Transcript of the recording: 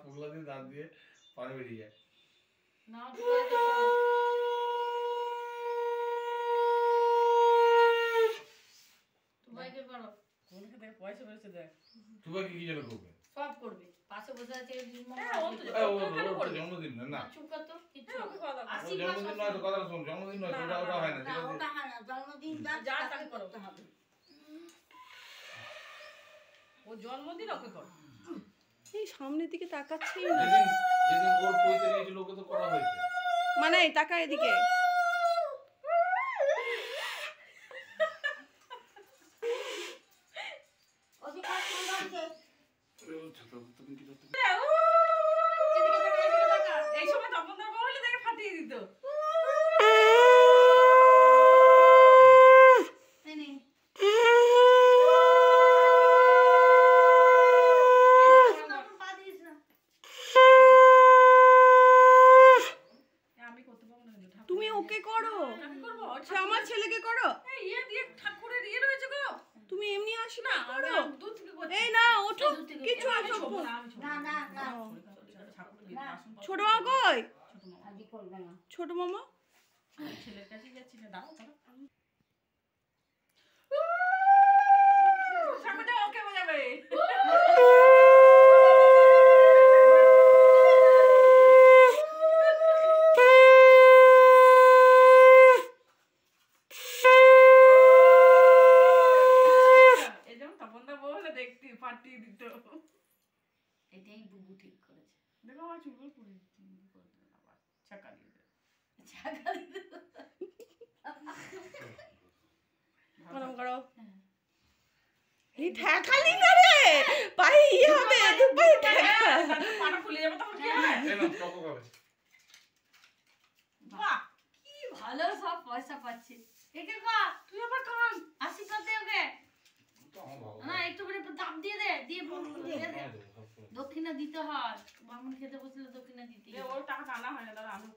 ফুগলা দিয়ে দাঁত দিয়ে পানি বেরিয়ে যায়। না দুবাইকে করো। দুবাইকে করো। কোন থেকে পয়সা বেরোচ্ছে দেখ। দুবাইকে কি যেন করবে? সব করবে। পাশে বসে আছে ওর জন্মদিন না। চুপ কর তো কিছু। জন্মদিন নয় তো, কথা শোন, জন্মদিন নয় তো, ওটা হয় না। না ওটা হয় না, জন্মদিন যা তাকে তাকে করতে হবে। ও জন্মদিন ওকে কর। এই সামনের দিকে তাকাচ্ছেই না। যেদিন ওর পয়তে দিয়েছিল ওকে তো করা হয়েছে। মানে টাকা এদিকে। ওকে কাজ করতে হবে। এই সময় তপনদার বউ হলে তাকে ফাটিয়ে দিত। আমি করতে পারবো না কিন্তু। তুমি ওকে করো। আমি করবো। আচ্ছা আমার ছেলেকে করো। এই ইয়ে দিয়ে ঠাকুরের ইয়ে রয়েছে গো। তুমি এমনি আসো না না করো। দূর থেকে করছি। এই না ওঠো কিছু আমি আসো। ছোট না, আমি ছোট না না না ঠাকুরের বিয়ে আসন পাবো। ছোট মা কই? ছোট মামা। আদি করবে না। ছোট মামা ছেলের কাছে যাচ্ছি না, দাঁড়াও দাঁড়াও। সামনেটা ওকে বাজাবে। এই যেমন তপনদা বউ হলে দেখতে ফাটিয়ে দিত। এটাই বুবু ঠিক করেছে। দেখো আমার চুলগুলো পুড়ে দিচ্ছে, করে দেবেন আবার ছাকা দিয়ে দেবে। গরম করো। এই ঠেকালি না রে পাই ইয়ে হবে দুপাই ঠেকা। পাটা ফুলে যাবে তখন কি হবে? এই না টকো খাবে। বাহ, কি ভালো সব পয়সা পাচ্ছে। একে কর, তুই আবার খান। আশীর্বাদ দে ওকে। তো আমার ভালো। না একটু করে দাম দিয়ে দে, দিয়ে দে। দক্ষিণা দিতে হয়। বামুন খেতে বসলে দক্ষিণা দিতে ওর টাকা টানা হয় না, দাঁড়া আমি